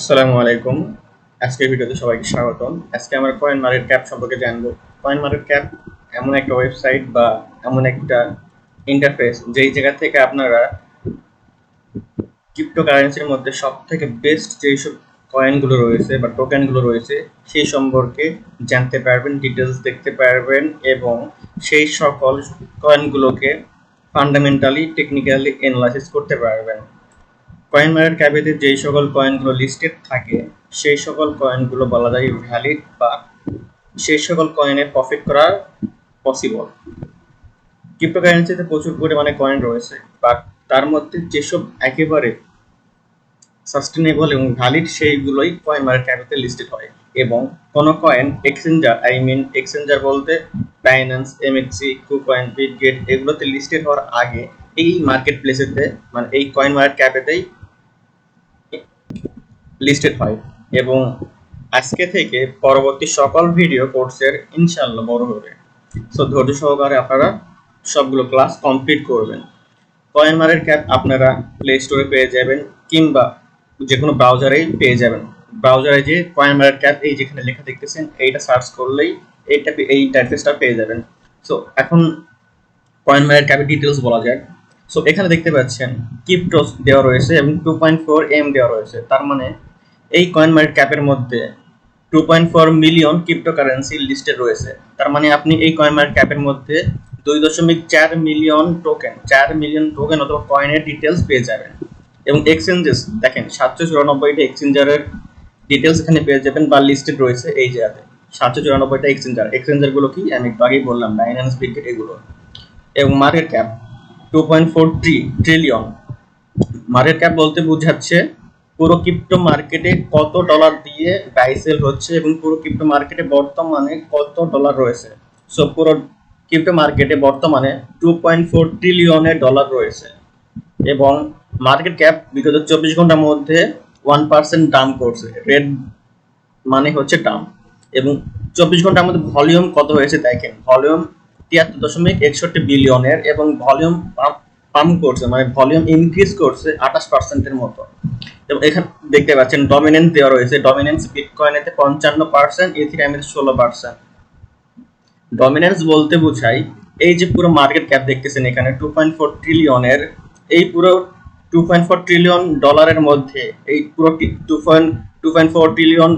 আসসালামু আলাইকুম। আজকের ভিডিওতে সবাইকে স্বাগতম। আজকে আমরা কয়েন মার্কেট ক্যাপ সম্পর্কে জানবো। কয়েন মার্কেট ক্যাপ এমন একটা ওয়েবসাইট বা এমন একটা ইন্টারফেস যেই জায়গা থেকে আপনারা ক্রিপ্টোকারেন্সির মধ্যে সবথেকে বেস্ট যেসব কয়েনগুলো রয়েছে বা টোকেনগুলো রয়েছে সেই সম্পর্কে জানতে পারবেন, ডিটেলস দেখতে পারবেন এবং সেই সকল কয়েনগুলোকে ফান্ডামেন্টালি টেকনিক্যালি অ্যানালাইসিস করতে পারবেন। কয়েন মার্কেট ক্যাপেতে যেই সকল কয়েনগুলো লিস্টেড থাকে সেই সকল কয়েনগুলো বলা যায় ভ্যালিড বা সেই সকল কয়েনে প্রফিট করা পসিবল। ক্রিপ্টোকারেন্সিতে প্রচুর পরিমাণে কয়েন রয়েছে, বাট তার মধ্যে যেসব একেবারে সাস্টেনেবল এবং ভ্যালিড সেইগুলোই কয়েন মার্কেট ক্যাপেতে লিস্টেড হয়। এবং কোনো কয়েন এক্সচেঞ্জার, এক্সচেঞ্জার বলতে বাইন্যান্স, এমএক্সি, কুকয়েন, বিটগেট এগুলোতে লিস্টেড হওয়ার আগে এই মার্কেট প্লেসেতে মানে এই কয়েন মার্কেট ক্যাপেতেই লিস্টেড হয়। এবং আজকে থেকে পরবর্তী সকল ভিডিও কোর্সের ইনশাল্লাহ বড় হবে। সো ধৈর্য সহকারে আপনারা সবগুলো ক্লাস কমপ্লিট করবেন। কয়েন মার্কেট ক্যাপ আপনারা প্লে স্টোরে পেয়ে যাবেন কিংবা যে কোনো ব্রাউজারেই পেয়ে যাবেন। ব্রাউজারে যে কয়েন মার্কেট ক্যাপ এই যেখানে লেখা দেখতেছেন এইটা সার্চ করলেই এই ইন্টারফেসটা পেয়ে যাবেন। সো এখন কয়েন মার্কেট ক্যাপের ডিটেলস বলা যাক। সো এখানে দেখতে পাচ্ছেন ক্রিপ্টোস দেওয়া রয়েছে এবং 2.4 এম দেওয়া রয়েছে। তার মানে এই কয়েন মার্কেট ক্যাপের মধ্যে 2.4 মিলিয়ন ক্রিপ্টোকারেন্সি লিস্টেড রয়েছে। তার মানে আপনি এই কয়েন মার্কেট ক্যাপের মধ্যে 2.4 মিলিয়ন টোকেন 4 মিলিয়ন টোকেন অথবা কয়েনের ডিটেলস পেয়ে যাবেন। এবং এক্সচেঞ্জেস দেখেন 794টা এক্সচেঞ্জারের ডিটেলস এখানে পেয়ে যাবেন বা লিস্টেড রয়েছে এই জায়গাতে। 794টা এক্সচেঞ্জারগুলো কি আমি একটু আগেই বললাম, বাইন্যান্স, বিটগেট এগুলো। এবং market cap 2.4 trillion. Market cap বলতে বোঝাচ্ছে পুরো ক্রিপ্টো মার্কেটে কত ডলার দিয়ে বাই সেল হচ্ছে এবং পুরো ক্রিপ্টো মার্কেটে বর্তমানে কত ডলার রয়েছে। সো পুরো ক্রিপ্টো মার্কেটে বর্তমানে 2.4 ট্রিলিয়নের ডলার রয়েছে। এবং মার্কেট ক্যাপ বিগত 24 ঘন্টার মধ্যে 1% ডাম্প করছে। রেড মানে হচ্ছে ডাম্প। এবং 24 ঘন্টার মধ্যে ভলিউম কত হয়েছে দেখেন, ভলিউম 73.61 বিলিয়নের এবং ভলিউম পাম্প করছে মানে ভলিউম ইনক্রিজ করছে 28%-এর মতো। এবং এখানে দেখতে পাচ্ছেন ডমিনেন্স দেওয়া রয়েছে। ডমিনেন্স বিটকয়েনেতে 55%, ইথিরিয়ামের 16%। ডমিনেন্স বলতে বোঝায় এই যে পুরো মার্কেট ক্যাপ দেখতেছেন এখানে 2.4 ট্রিলিয়নের, এই পুরো 2.4 ট্রিলিয়ন ডলারের মধ্যে এই পুরো 2.4 ট্রিলিয়ন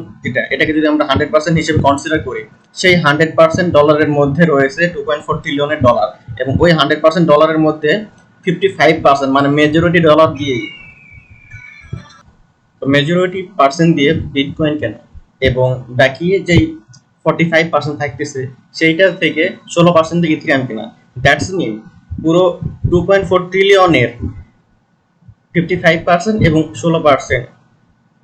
এটাকে যদি আমরা 100% হিসেবে কনসিডার করি, সেই 100% ডলারের মধ্যে রয়েছে 2.4 ট্রিলিয়নের ডলার। এবং ওই 100% ডলারের মধ্যে 55% মানে মেজরিটি ডলার দিয়েই মেজরিটি পার্সেন্ট দিয়ে বিটকয়েন কেন এবং বাকি যেই 45% থাকতেছে সেইটা থেকে 16% থেকে ইথিরিয়াম কেনা। দ্যাটস মিন পুরো 2.4 ট্রিলিয়নের 55% এবং 16%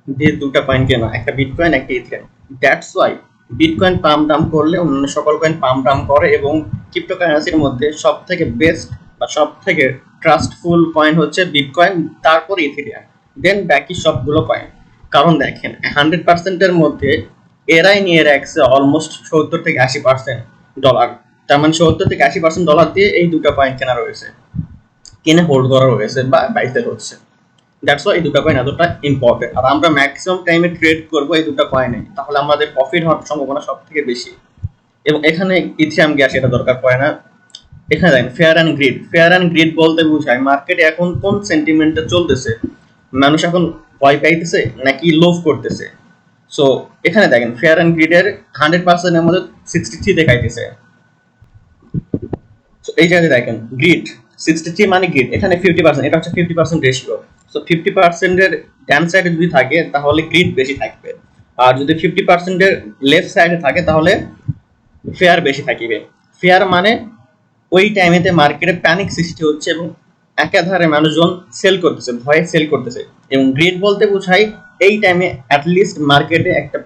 দিয়ে দুটা কয়েন কেনা, একটা বিটকয়েন একটা ethereum. That's why bitcoin pump dump করলে অন্যান্য সকল কয়েন পাম্প ডাম্প করে। এবং ক্রিপ্টোকারেন্সির মধ্যে সব থেকে বেস্ট বা সব থেকে ট্রাস্টফুল কয়েন হচ্ছে বিটকয়েন, তারপর ইথিরিয়াম, দেন বাকি সবগুলো কয়েন। কারণ দেখেন 100%-এর মধ্যে এরাই নিয়ে রাখছে অলমোস্ট 70-80% ডলার। তার মানে 70-80% ডলার দিয়ে এই দুটো কয়েন কেনা রয়েছে, কিনে হোল্ড করা রয়েছে বা বাই সেল হচ্ছে। দ্যাটস ওয়াই এই দুটো কয়েন এতটা ইম্পর্টেন্ট। আর আমরা ম্যাক্সিমাম টাইমে ট্রেড করবো এই দুটো কয়েনে, তাহলে আমাদের প্রফিট হওয়ার সম্ভাবনা সব থেকে বেশি। এবং এখানে ইথিরিয়াম গ্যাস এটা দরকার পড়ে না। এখানে দেখেন fair and greed. Fair and greed বলতে বোঝায় মার্কেটে এখন কোন সেন্টিমেন্টটা চলতেছে, মানুষ এখন ভয় পাইতেছে নাকি লোভ করতেছে। সো এখানে দেখেন ফেয়ার অ্যান্ড গ্রিডের 100%-এর মধ্যে 63 দেখাইতেছে। সো এই জায়গায় দেখেন গ্রিড 63 মানে গ্রিড, এখানে 50%, এটা হচ্ছে 50% রেশিও। সো 50%-এর ডান সাইডে যদি থাকে তাহলে গ্রিড বেশি থাকবে, আর যদি 50%-এর লেফট সাইডে থাকে তাহলে ফেয়ার বেশি থাকবে। ফেয়ার মানে ওই টাইমেতে মার্কেটে প্যানিক সৃষ্টি হচ্ছে এবং একাধারে মানুষজন সেল করতেছে, ভয়ে সেল করতেছে। এবং গ্রিড বলতে বোঝায় এই টাইমে অ্যাটলিস্ট মার্কেটে একটা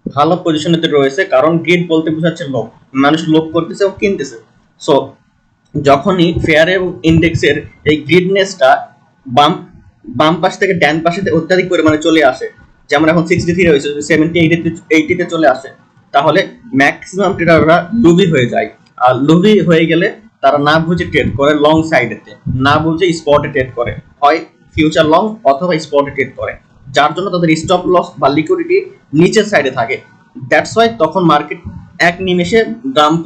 ভালো পজিশনেতে রয়েছে, কারণ গ্রিড বলতে বোঝাচ্ছে লোভ, মানুষ লোভ করতেছে ও কিনতেছে। সো যখনই ফেয়ার এবং ইন্ডেক্সের এই গ্রিডনেসটা বাম বাম পাশ থেকে ডান পাশে অত্যাধিক পরিমাণে চলে আসে, যেমন এখন 63 রয়েছে, যদি 70-80-তে চলে আসে তাহলে ম্যাক্সিমাম ট্রেডাররা লুভি হয়ে যায়। আর লুভি হয়ে গেলে তারা না বুঝে ট্রেড করে লং সাইডেতে, না বুঝে স্পটে ট্রেড করে, হয় ফিউচার লং অথবা স্পটে ট্রেড করে। যার জন্য তাদের স্টপ লস বা লিকুইডিটি নিচের সাইডে থাকে। দ্যাটস ওয়াই তখন মার্কেট এক নিমেষে ডাম্প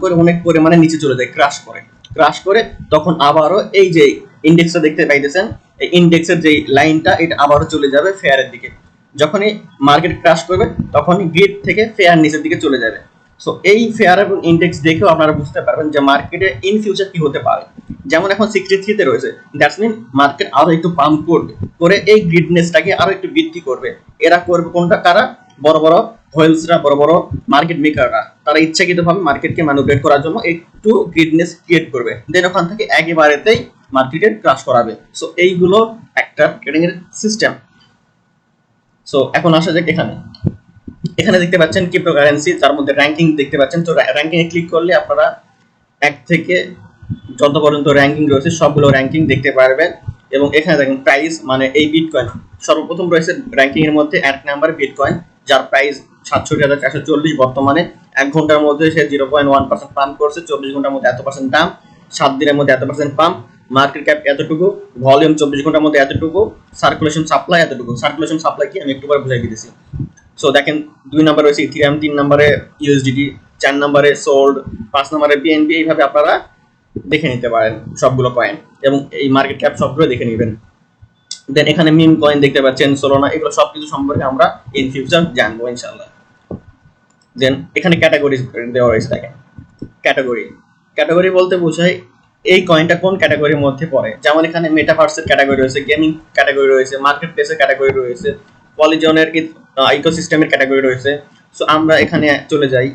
করে অনেক পরিমাণে নিচে চলে যায়, ক্রাশ করে তখন আবারও এই যে ইন্ডেক্সটা দেখতে পাইতেছেন, এই ইন্ডেক্সের যে লাইনটা এটা আবারও চলে যাবে ফেয়ারের দিকে। যখনই মার্কেট ক্রাশ করবে তখনই গ্রিড থেকে ফেয়ার নিচের দিকে চলে যাবে। সো এই ফেয়ার এবং ইন্ডেক্স দেখেও আপনারা বুঝতে পারবেন যে মার্কেটে ইন ফিউচার কি হতে পারে। যেমন এখন 63 রয়েছে, দ্যাটস মিন মার্কেট আরো একটু পাম্প করবে, করে এই গ্রিডনেসটাকে আরো একটু বৃদ্ধি করবে। এরা করবে কোনটা? কারা? বড় বড় হোয়েলসরা, বড় বড় মার্কেট মেকাররা, তারা ইচ্ছাকৃতভাবে মার্কেটকে ম্যানিপুলেট করার জন্য একটু গ্রিডনেস ক্রিয়েট করবে, দেন ওখান থেকে একেবারেতেই মার্কেটের ক্রাশ করাবে। সো এইগুলো একটা ট্রেডিং এর সিস্টেম। সো এখন আসা যাক এখানে দেখতে পাচ্ছেন ক্রিপ্টোকারেন্সি, যার মধ্যে র্যাঙ্কিং দেখতে পাচ্ছেন। তো র্যাঙ্কিং এ ক্লিক করলে আপনারা এক থেকে যত পর্যন্ত র্যাঙ্কিং রয়েছে সবগুলো র্যাঙ্কিং দেখতে পারবেন। এবং এখানে দেখেন প্রাইস, মানে এই বিটকয়েন সর্বপ্রথম রয়েছে র্যাঙ্কিং এর মধ্যে 1 নাম্বার বিটকয়েন, যার প্রাইস ৬৭,৪৪০। বর্তমানে 1 ঘন্টার মধ্যে সে 0.1% পাম্প করছে, 24 ঘন্টার মধ্যে এত পার্সেন্ট দাম, 7 দিনের মধ্যে এত পার্সেন্ট পাম্প, মার্কেট ক্যাপ এতটুকু, ভলিউম 24 ঘন্টার মধ্যে এতটুকু, সার্কুলেশন সাপ্লাই এতটুকু। সার্কুলেশন সাপ্লাই কি আমি একটু পরে বুঝাই দিতেছি। সো দেখেন 2 নম্বরে রয়েছে ইথিরিয়াম, 3 নম্বরে ইউএসডিটি, 4 নম্বরে সোল্ড, 5 নম্বরে বিএনবি। এইভাবে আপনারা দেখে নিতে পারেন সবগুলো কয়েন এবং এই মার্কেট ক্যাপ সবগুলো দেখে নেবেন। দেন এখানে মিম কয়েন দেখতে পাচ্ছেন, সোলোনা, এগুলো সবকিছু সম্পর্কে আমরা ইন ফিউচার জানবো ইনশাআল্লাহ। দেন এখানে ক্যাটাগরি দেওয়া হয়েছে, দেখেন ক্যাটাগরি বলতে বোঝায় এই কয়েনটা কোন ক্যাটাগরির মধ্যে পড়ে। যেমন এখানে মেটাভার্সের ক্যাটাগরি রয়েছে, গেমিং ক্যাটাগরি রয়েছে, মার্কেট প্লেসের ক্যাটাগরি রয়েছে, পলিজনের ইকোসিস্টেমের ক্যাটাগরি রয়েছে। সো আমরা এখানে চলে যাই,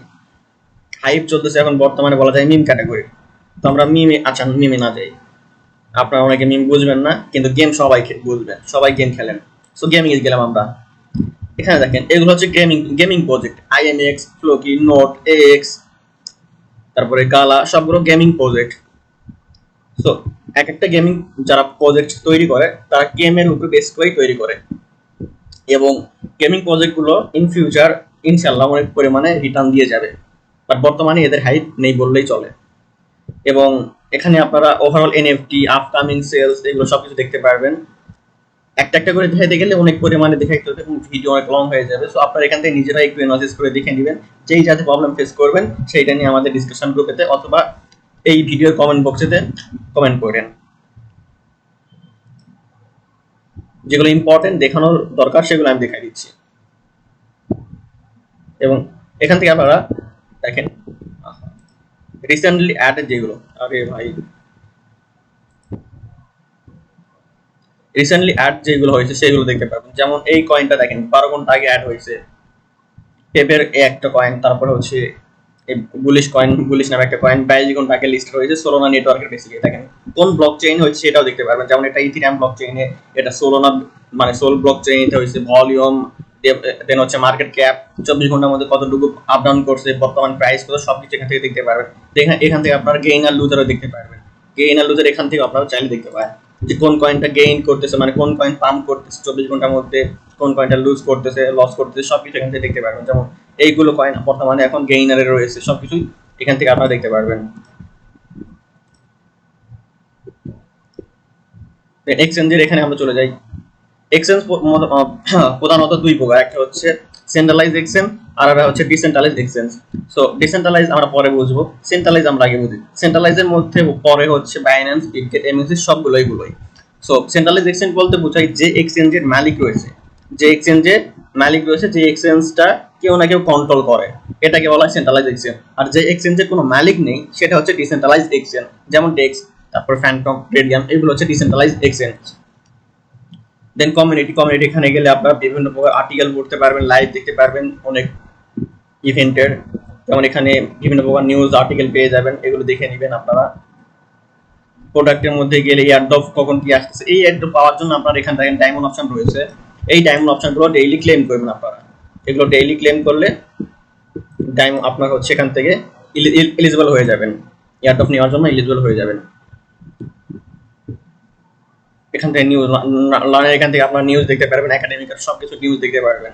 হাইপ চলতেছে এখন বর্তমানে বলা যায় মিম ক্যাটাগরি। তো আমরা মিমে না যাই, আপনারা অনেকে মিম বুঝবেন না, কিন্তু গেম সবাই বুঝবেন, সবাই গেম খেলেন। সো গেমিং এ গেলাম আমরা। এখানে দেখেন এগুলো হচ্ছে gaming project, IMAX, Floki, note, x, তারপরে গালা, সবগুলো গেমিং প্রজেক্ট। সো এক একটা গেমিং যারা প্রজেক্ট তৈরি করে তারা গেমের উপরে বেস করে তৈরি করে, এবং গেমিং প্রজেক্টগুলো ইন ফিউচার ইনশাআল্লাহ অনেক পরিমাণে রিটার্ন দিয়ে যাবে, বাট বর্তমানে এদের হাইপ নেই বললেই চলে। এবং এখানে আপনারা ওভারঅল এনএফটি, আপকামিং সেলস, এগুলো সবকিছু দেখতে পারবেন। একটা করে দেখাইতে গেলে অনেক পরিমাণে দেখাইতে হবে এবং ভিডিও অনেক লং হয়ে যাবে। সো আপনারা এখান থেকে নিজেরা একটু অ্যানালাইসিস করে দেখে নেবেন, যেই যাতে প্রবলেম ফেস করবেন সেইটা নিয়ে আমাদের ডিসকাশন গ্রুপেতে অথবা এই ভিডিওর কমেন্ট বক্সেতে কমেন্ট করেন। যেগুলো ইম্পর্টেন্ট দেখানোর দরকার সেগুলো আমি দেখাই দিচ্ছি। এবং এখান থেকে আপনারা দেখেন রিসেন্টলি অ্যাড যেগুলো, আরে ভাই রিসেন্টলি অ্যাড যেগুলো হয়েছে সেগুলো দেখতে পাবেন। যেমন এই কয়েনটা দেখেন 12 ঘন্টা আগে অ্যাড হয়েছে, পেপের একটা কয়েন। তারপরে হচ্ছে এই বুলিশ নামে একটা কয়েন 22 ঘন্টা আগে লিস্ট হয়েছে সোলোনা নেটওয়ার্কের বেসিক্যালি। দেখেন কোন ব্লক চেইন হচ্ছে সেটাও দেখতে পারবেন। যেমন এটা ইথিরিয়াম ব্লক চেইনে, এটা সোলোনা মানে সোল ব্লক চেইনে হয়েছে, ভলিউম, দেন হচ্ছে মার্কেট ক্যাপ, 24 ঘন্টার মধ্যে কতটুকু আপ ডাউন করছে, বর্তমান প্রাইস কত, সবকিছু এখান থেকে দেখতে পারবেন। এখান থেকে আপনারা গেইন আর লুজারও দেখতে পারবেন। গেইন আর লুজার এখান থেকে আপনারা চাইলে দেখতে পারেন যে কোন কয়েনটা গেইন করতেছে, মানে কোন কয়েন পাম্প করতেছে 24 ঘন্টার মধ্যে, কোন কয়েনটা লুজ করতেছে, লস করতেছে, সবকিছু এখান থেকে দেখতে পারবেন। যেমন এইগুলো কয়েন বর্তমানে এখন গেইনারে রয়েছে, সবকিছু এখান থেকে আপনারা দেখতে পারবেন। এক্সচেঞ্জের এখানে আমরা চলে যাই। এক্সচেঞ্জ প্রধানত 2 প্রকার, একটা হচ্ছে সেন্ট্রালাইজ এক্সচেঞ্জ আর একটা হচ্ছে ডিসেন্ট্রালাইজ এক্সচেঞ্জ। সো ডিসেন্ট্রালাইজ আমরা পরে বুঝবো, সেন্ট্রালাইজ আমরা আগে বুঝি। সেন্ট্রালাইজের মধ্যে পরে হচ্ছে বাইন্যান্স, বিটগেট, এমএক্সি, সবগুলোই। সো সেন্ট্রালাইজ এক্সচেঞ্জ বলতে বোঝায় যে এক্সচেঞ্জের মালিক রয়েছে, যে এক্সচেঞ্জটা কেউ না কেউ কন্ট্রোল করে, এটাকে বলা হয় সেন্ট্রালাইজ এক্সচেঞ্জ। আর যে এক্সচেঞ্জের কোনো মালিক নেই সেটা হচ্ছে ডিসেন্ট্রালাইজ এক্সচেঞ্জ। যেমন ডেক্স, তারপর ফ্যান্টম, রেডিয়াম, এগুলো হচ্ছে ডিসেন্ট্রালাইজ এক্সচেঞ্জ। দেন কমিউনিটি এখানে গেলে আপনারা বিভিন্ন প্রকার আর্টিকেল পড়তে পারবেন, লাইভ দেখতে পারবেন অনেক ইভেন্টের। যেমন এখানে বিভিন্ন প্রকার নিউজ আর্টিকেল পেয়ে যাবেন, এগুলো দেখে নেবেন আপনারা। প্রোডাক্টের মধ্যে গেলে এয়ারড্রপ কখন কি আসতেছে, এই এয়ারড্রপ পাওয়ার জন্য আপনার এখানে দেখেন ডায়মন্ড অপশন রয়েছে। এই ডায়মন্ড অপশনগুলো ডেইলি ক্লেম করবেন আপনারা। এগুলো ডেইলি ক্লেম করলে ডায়মন্ড আপনার হচ্ছে এখান থেকে এলিজিবল হয়ে যাবেন, এয়ারড্রপ নেওয়ার জন্য এলিজিবল হয়ে যাবেন। এখান থেকে নিউজ লার্নের এখান থেকে আপনার নিউজ দেখতে পারবেন, একাডেমিকের সবকিছু নিউজ দেখতে পারবেন।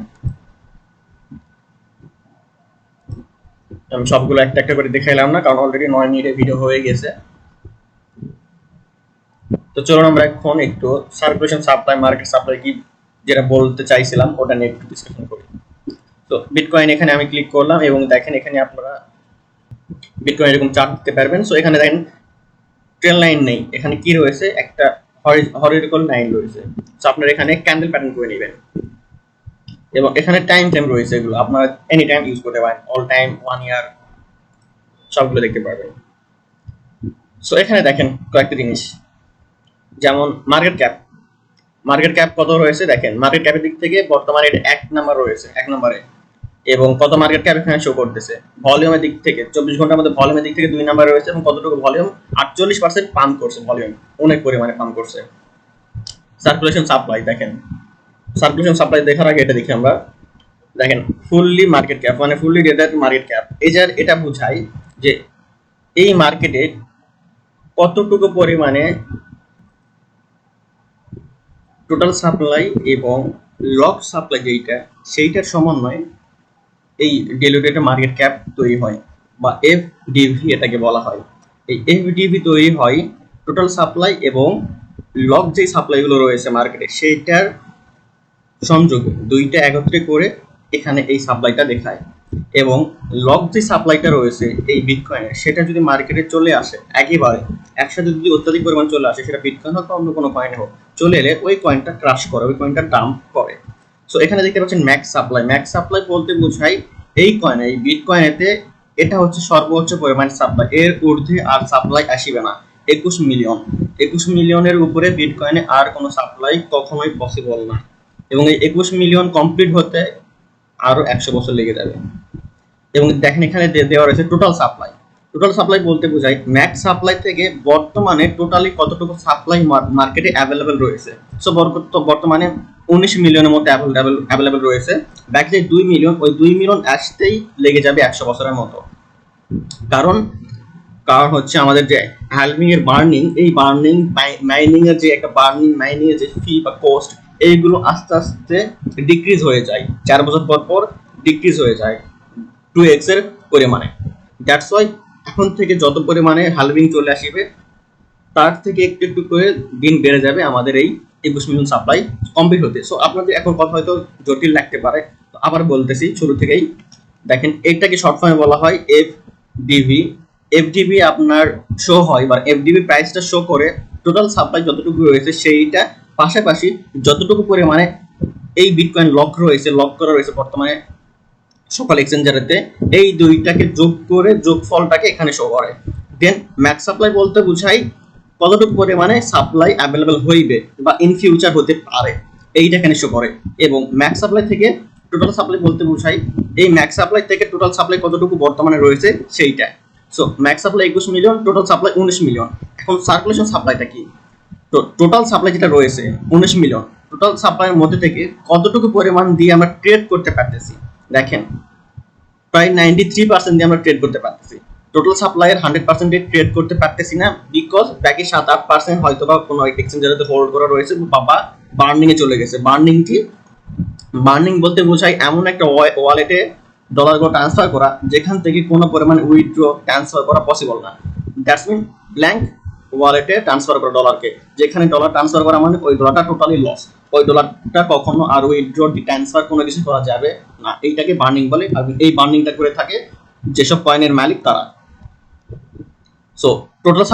আমি সবগুলো একটা করে দেখাইলাম না, কারণ অলরেডি 9 মিনিটের ভিডিও হয়ে গেছে। তো চলুন আমরা এখন একটু সার্কুলেশন সাপ্লাই, মার্কেট সাপ্লাই কি যেটা বলতে চাইছিলাম ওটা নিয়ে একটু ডিসকাশন করি। তো বিটকয়েন এখানে আমি ক্লিক করলাম এবং দেখেন এখানে আপনারা বিটকয়েন এরকম চার্ট দিতে পারবেন। সো এখানে দেখেন ট্রেল লাইন নেই, এখানে কি রয়েছে একটা হরিজন্টাল লাইন রয়েছে। সো আপনারা এখানে ক্যান্ডেল প্যাটার্ন করে নেবেন এবং এখানে টাইম ফ্রেম রয়েছে, এগুলো আপনারা এনি টাইম ইউজ করতে পারেন, অল টাইম, 1 ইয়ার, সবগুলো দেখতে পারবেন। সো এখানে দেখেন কয়েকটা জিনিস, যেমন মার্কেট ক্যাপ কত রয়েছে দেখেন। মার্কেট ক্যাপের দিক থেকে বর্তমানে এটা 1 নাম্বার রয়েছে, 1 নম্বরে। এবং কত মার্কেট ক্যাপ এখানে শো করতেছে। ভলিউমের দিক থেকে 24 ঘন্টার মধ্যে ভলিউমের দিক থেকে 2 নাম্বার রয়েছে এবং কতটুকু ভলিউম 48% পাম্প করছে, ভলিউম অনেক পরিমাণে পাম্প করছে। সার্কুলেশন সাপ্লাই দেখেন, সার্কুলেশন সাপ্লাই দেখার আগে এটা দেখি আমরা। দেখেন ফুললি মার্কেট ক্যাপ মানে ফুললি ডেটাড মার্কেট ক্যাপ, এটা বোঝায় যে এই মার্কেটে কতটুকু পরিমাণে টোটাল সাপ্লাই এবং লক সাপ্লাই যেইটা সেইটার সমন্বয়ে এই ডিলুটেড মার্কেট ক্যাপ তৈরি হয় বা এফডিভি এটাকে বলা হয়। এই এফডিভি তৈরি হয় টোটাল সাপ্লাই এবং লক যে সাপ্লাইগুলো রয়েছে মার্কেটে সেইটার সংযোগে, দুইটা একত্রে করে এখানে এই সাপ্লাইটা দেখায়। এবং লক যে সাপ্লাইটা রয়েছে এই বিটকয়েনের, সেটা যদি মার্কেটে চলে আসে একেবারে একসাথে, যদি অত্যাধিক পরিমাণ চলে আসে, সেটা বিটকয়েন হোক বা অন্য কোনো কয়েন হোক, চলে এলে ওই কয়েনটা ক্রাশ করে, ওই কয়েনটা ডাম্প করে। সো এখানে দেখতে পাচ্ছেন ম্যাক্স সাপ্লাই বলতে বোঝায় এই কয়েন, এই বিটকয়েনেতে এটা হচ্ছে সর্বোচ্চ পরিমাণ সাপ্লাই, এর ঊর্ধ্বে আর সাপ্লাই আসিবে না। 21 মিলিয়নের উপরে বিটকয়েনে আর কোনো সাপ্লাই কখনোই পসিবল না। এবং এই 21 মিলিয়ন কমপ্লিট হতে আরো 100 বছর লেগে যাবে। এবং দেখেন এখানে দেওয়া রয়েছে টোটাল সাপ্লাই বলতে বোঝায় ম্যাক্স সাপ্লাই থেকে বর্তমানে টোটালি কতটুকু সাপ্লাই মার্কেটে অ্যাভেলেবেল রয়েছে। সো বর্তমানে 19 মিলিয়নের মতো অ্যাভেলেবেল রয়েছে। বাকি যে 2 মিলিয়ন, ওই 2 মিলিয়ন আসতেই লেগে যাবে 100 বছরের মতো। কারণ হচ্ছে আমাদের যে হ্যালভিং এর বার্নিং, এই বার্নিং মাইনিং এর যে একটা মাইনিং এর যে ফি বা কস্ট, এইগুলো আস্তে আস্তে ডিক্রিজ হয়ে যায়, 4 বছর পর ডিক্রিজ হয়ে যায় 2x এর পরিমাণে। দ্যাটস ওয়াই এখন থেকে যত পরিমাণে হালভিং চলে আসবে তার থেকে একটু একটু করে দিন বেড়ে যাবে আমাদের এই 21 মিলিয়ন সাপ্লাই কমপ্লিট হতে। সো আপনাদের এখন কথা হয়তো জটিল লাগতে পারে, তো আবার বলতেছি শুরু থেকেই। দেখেন এটাকে শর্ট ফর্মে বলা হয় এফডিবি আপনার শো হয় বা এফডিবি প্রাইসটা শো করে টোটাল সাপ্লাই যতটুকু রয়েছে সেইটা পাশাপাশি যতটুকু পরিমাণে এই বিটকয়েন লক করা রয়েছে বর্তমানে সকল এক্সচেঞ্জারেতে, এই দুইটাকে যোগ করে যোগফলটাকে এখানে শো করে। দেন ম্যাক্স সাপ্লাই বলতে বোঝায় কতটুকু পরিমাণে সাপ্লাই অ্যাভেলেবল হইবে বা ইন ফিউচার হতে পারে, এইটা এখানে শো করে। এবং ম্যাক্স সাপ্লাই থেকে টোটাল সাপ্লাই বলতে বোঝায় এই ম্যাক্স সাপ্লাই থেকে টোটাল সাপ্লাই কতটুকু বর্তমানে রয়েছে সেইটা। So max supply 21 million, total supply 19 million. এখন সার্কুলেশন সাপ্লাইটা কি? তো টোটাল সাপ্লাই যেটা রয়েছে 19 মিলিয়ন, টোটাল সাপ্লাইয়ের মধ্যে থেকে কতটুকু পরিমাণ দিয়ে আমরা ট্রেড করতে পারতেছি দেখেন, প্রায় 93% দিয়ে আমরা ট্রেড করতে পারতেছি। টোটাল সাপ্লাইয়ের 100% ট্রেড করতে পারতেছি না, বিকজ বাকি 7-8% হয়তো বা কোনো এক্সচেঞ্জারে হোল্ড করা রয়েছে বা বার্নিং এ চলে গেছে। বার্নিং বলতে বোঝায় এমন একটা ওয়ালেটে ডলারগুলো ট্রান্সফার করা যেখান থেকে কোনো পরিমাণ উইথড্র ট্রান্সফার করা পসিবল না। দ্যাটস মিন ব্ল্যাঙ্ক ওয়ালেটে ট্রান্সফার করা ডলারকে, যেখানে ডলার ট্রান্সফার করা মানে ওই ডলারটা টোটালি লস, ওই ডলারটা কখনো আর উইথড্র ট্রান্সফার কোনো কিছু করা যাবে না। এইটাকে বার্নিং বলে, আর এই বার্নিংটা করে থাকে যেসব কয়েনের মালিক তারা। সো টোটাল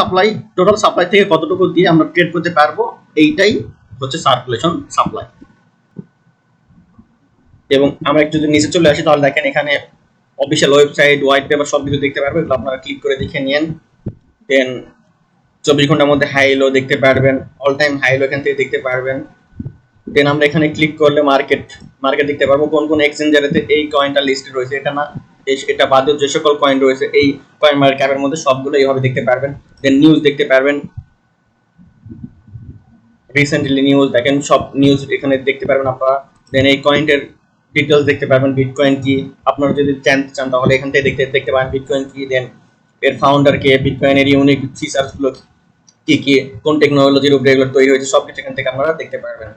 সাপ্লাই থেকে কতটুকু দিয়ে আমরা ট্রেড করতে পারবো, এইটাই হচ্ছে সার্কুলেশন সাপ্লাই। এবং আমরা একটু যদি নিচে চলে আসি তাহলে দেখেন এখানে অফিসিয়াল ওয়েবসাইট, হোয়াইট পেপার সব কিছু দেখতে পারবেন, এগুলো আপনারা ক্লিক করে দেখে নিন। দেন 24 ঘন্টার মধ্যে হাই লো দেখতে পারবেন, অল টাইম হাই লো এখান থেকে দেখতে পারবেন। দেন আমরা এখানে ক্লিক করলে মার্কেট দেখতে পারবো, কোন কোন এক্সচেঞ্জারেতে এই কয়েনটা লিস্টেড রয়েছে, এটা না এটা বাদেও যে সকল কয়েন রয়েছে এই কয়েন মার্কেট ক্যাপের মধ্যে সবগুলো এইভাবে দেখতে পারবেন। দেন নিউজ দেখতে পারবেন, রিসেন্টলি নিউজ দেখেন, সব নিউজ এখানে দেখতে পারবেন আপনারা। দেন এই কয়েনটার ডিটেলস দেখতে পারবেন, বিটকয়েন কি, আপনারা যদি জানতে চান তাহলে এখান থেকে দেখতে পারেন বিটকয়েন কি, দেন এর ফাউন্ডার কে, বিটকয়েনের ইউনিক ফিচার্স গুলো কি কি, কোন টেকনোলজির উপরে এগুলো তৈরি হয়েছে, সবকিছু এখান থেকে আপনারা দেখতে পারবেন।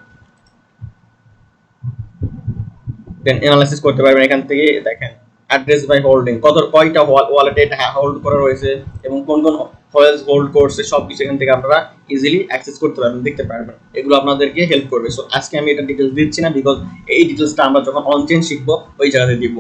দেন অ্যানালাইসিস করতে পারবেন এখান থেকে। দেখেন অ্যাড্রেস বাই হোল্ডিং, কয়টা ওয়ালেটে এটা হোল্ড করা রয়েছে এবং কোন কোন ফয়েলস গোল্ড কোর্সে সব কিছু এখান থেকে আপনারা ইজিলি অ্যাক্সেস করতে পারবেন, দেখতে পারবেন। এগুলো আপনাদেরকে হেল্প করবে। সো আজকে আমি এটা ডিটেলস দিচ্ছি না, বিকজ এই ডিটেলসটা আমরা যখন অন চেইন শিখবো ওই জায়গাতে দিব।